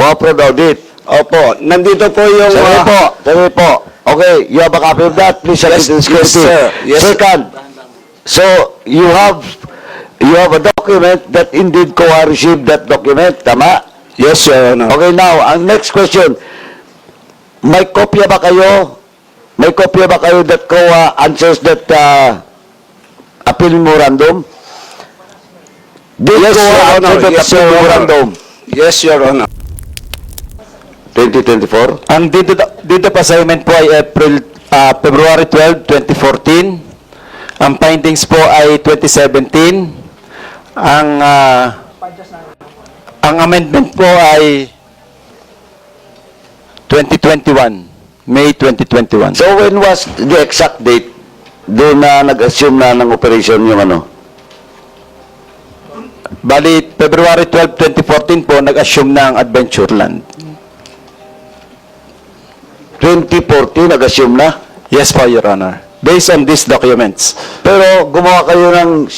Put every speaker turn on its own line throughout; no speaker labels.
Corporate audit.
Opo, nandito po yung...
Sabi po. Okay, you have a copy of that? Please submit to the security.
Yes, sir. Yes, sir.
Second, so you have a document that indeed COA received that document. Tama?
Yes, Your Honor.
Okay, now, ang next question. May kopya ba kayo? May kopya ba kayo that COA answers that appeal memorandum? Did
Yes,
COA
Your
answer
Honor.
that
Yes,
appeal
Your Honor.
memorandum?
Yes, Your Honor.
2024?
Ang deed of assignment po ay February 12, 2014. Ang findings po ay 2017. Ang amendment po ay 2021, May 2021.
So when was the exact date doon na nag-assume na ng operation yung ano?
Bali, February 12, 2014 po, nag-assume na ang Adventureland.
2014, nag-assume na?
Yes po, Your Honor. Based on these documents.
Pero gumawa kayo ng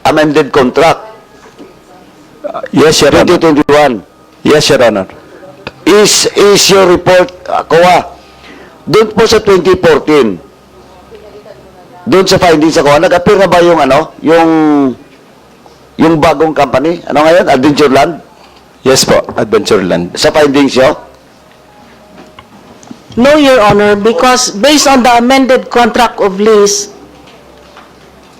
amended contract,
Yes, Your Honor.
2021.
Yes, Your Honor.
Is your report, COA, doon po sa 2014, doon sa findings sa COA, nag-appear na ba yung ano, yung bagong company? Ano ngayon? Adventureland?
Yes po, Adventureland.
Sa findings nyo?
No, Your Honor, because based on the amended contract of lease,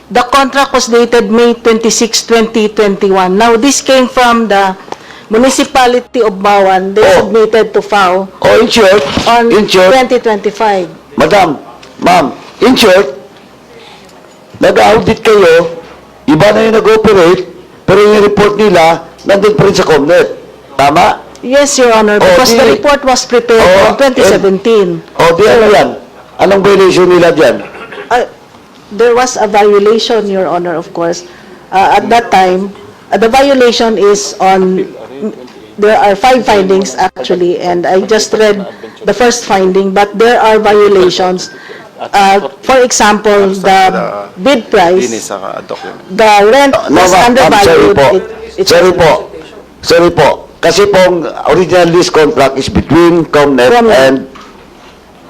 the contract was dated May 26, 2021. Now, this came from the municipality of Bawan. They
Oh.
submitted to FAO
O in short,
on
in short,
2025.
Ma'am, in short, nag-audit kayo, iba na yung nag-operate, pero yung report nila, nandun pa rin sa COMNET. Tama?
Yes, Your Honor,
Oh,
because the
di-
report was prepared
Oh,
in 2017.
O, di ano yan? Anong violation nila dyan?
There was a violation, Your Honor, of course. At that time, the violation is on, there are 5 findings actually, and I just read the first finding, but there are violations. For example, the bid price, the rent
No,
was
ma'am,
undervalued.
Sorry po. Kasi pong original lease contract is between COMNET
From
and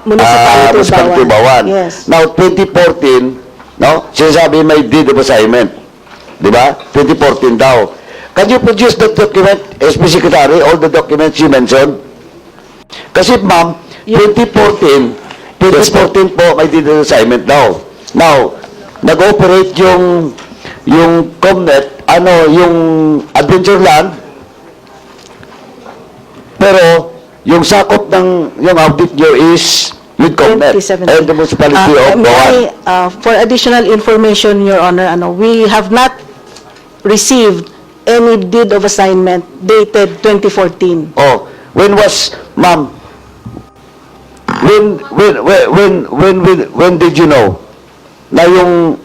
Municipality of
Bawan.
Yes.
Now, 2014, no? Sinasabi may deed of assignment. Di ba? 2014 daw. Can you produce that document, SP Secretary, all the documents you mentioned? Kasi, ma'am, 2014 po may deed of assignment daw. Now, nag-operate yung COMNET, yung Adventureland, pero yung sakop ng yung audit nyo is with COMNET
2017.
and the municipality of Bawan.
For additional information, Your Honor, we have not received any deed of assignment dated 2014.
Oh, when was, ma'am, when did you know na yung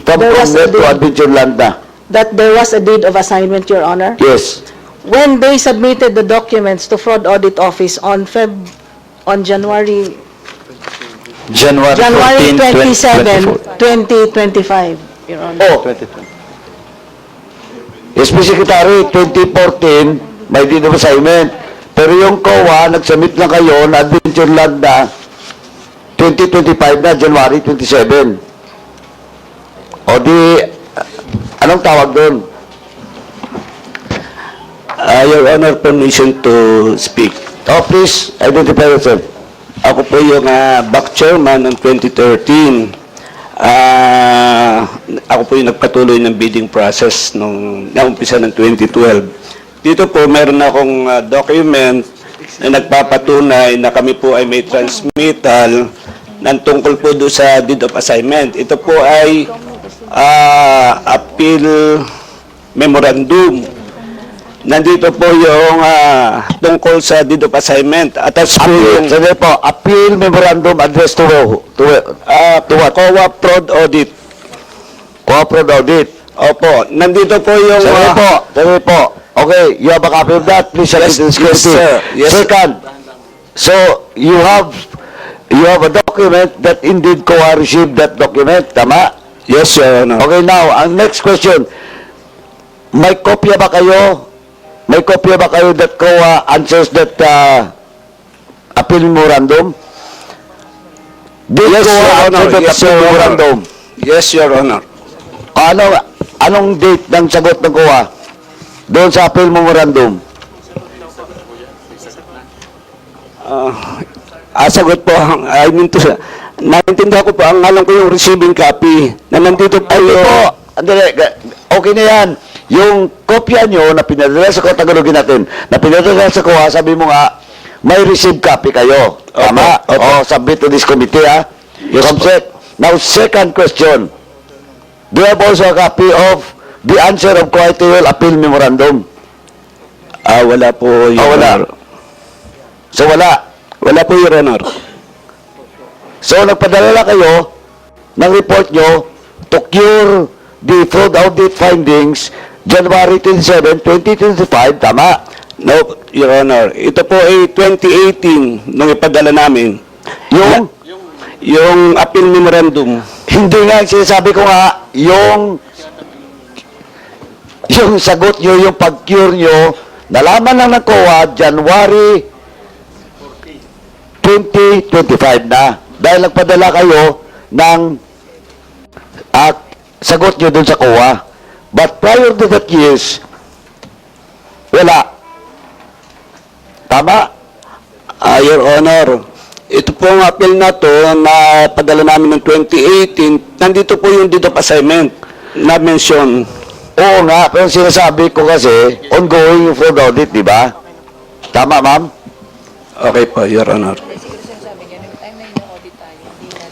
from
There was
COMNET
a
to
deed.
Adventureland na?
That there was a deed of assignment, Your Honor.
Yes.
When they submitted the documents to Fraud Audit Office on January 27, 2025, Your Honor.
Oh, SP Secretary, 2014, may deed of assignment. Pero yung COA, nag-submit lang kayo na Adventureland na 2025 na, January 27. O di, anong tawag doon?
Your Honor, permission to speak.
Oh, please, identify yourself.
Ako po yung back chairman ng 2013. Ako po yung nagpatuloy ng bidding process nung naumpisa ng 2012. Dito po meron akong document na nagpapatunay na kami po ay may transmittal ng tungkol po doon sa deed of assignment. Ito po ay appeal memorandum. Nandito po yung tungkol sa deed of assignment. Attached po yung
Sabi po, appeal memorandum addressed to what?
COA Fraud Audit.
COA Fraud Audit.
Opo, nandito po yung...
Sabi po. Okay, you have a copy of that? Please submit
Yes,
to the security.
yes, sir. Yes.
Second, so you have a document that indeed COA received that document. Tama?
Yes, Your Honor.
Okay, now, ang next question. May kopya ba kayo may kopya ba kayo that COA answers that appeal memorandum? Did
Yes,
COA
Your
answer
Honor.
that
Yes,
appeal
Your Honor.
memorandum?
Yes, Your Honor.
Anong date ng sagot ng COA doon sa appeal memorandum?
Sagot po, I mean to say, naintindihan ko po, ang alam ko yung receiving copy, na nandito po
Ay,
yung...
po, andali, okay na yan. Yung kopya nyo na pinadala sa COA, tagalogin natin, na pinadala sa COA, sabi mo nga, may receive copy kayo. Tama?
Opo.
O, submit to this committee, ha?
Yes,
Comsec. Now, second question. Do you have also a copy of the answer of COA appeal memorandum?
wala po, Your
wala.
Honor.
So, wala.
Wala po, Your Honor.
So, nagpadala kayo ng report nyo to cure the fraud audit findings January 27, 2025, tama?
No, Your Honor. Ito po ay 2018 nung ipadala namin. Yung appeal memorandum.
Hindi nga, sinasabi ko nga, yung sagot nyo, yung pag-cure nyo, nalaman lang ng COA, January 2025 na. Dahil nagpadala kayo ng sagot nyo dun sa COA. But prior to that years, wala. Tama?
Your Honor, ito po ang appeal na to na padala namin ng 2018, nandito po yung deed of assignment na mention.
Oo nga, pero sinasabi ko kasi, ongoing yung fraud audit, di ba? Tama, ma'am?
Okay po, Your Honor.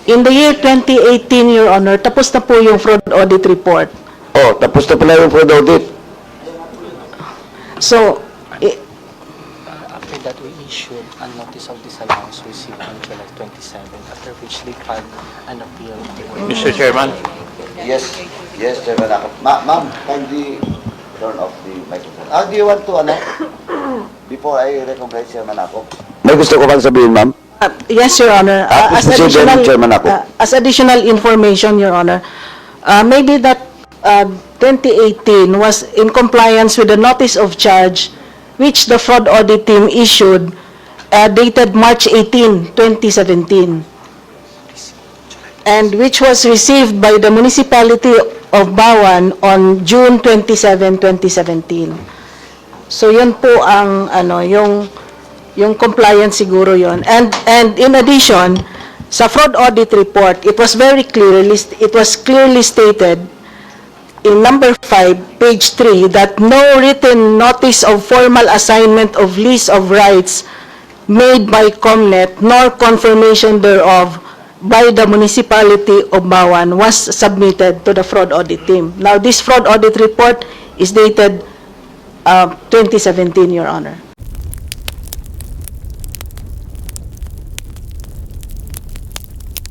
In the year 2018, Your Honor, tapos na po yung fraud audit report.
Oh, tapos na pala yung fraud audit.
So,
After that, we issued a notice of disallowance received on July 27, after which they filed an appeal.
Mr. Chairman.
Yes, Chairman ako. Ma'am, kindly turn off the microphone. Do you want to, before I recognize Chairman ako? May gusto ko bang sabihin, ma'am?
yes, Your Honor.
Please proceed, Chairman ako.
As additional information, Your Honor, maybe that 2018 was in compliance with the notice of charge which the fraud audit team issued dated March 18, 2017, and which was received by the municipality of Bawan on June 27, 2017. So yun po ang yung compliance siguro yon. And in addition, sa fraud audit report, it was clearly stated in number 5, page 3, that no written notice of formal assignment of lease of rights made by COMNET nor confirmation thereof by the municipality of Bawan was submitted to the fraud audit team. Now, this fraud audit report is dated 2017, Your Honor.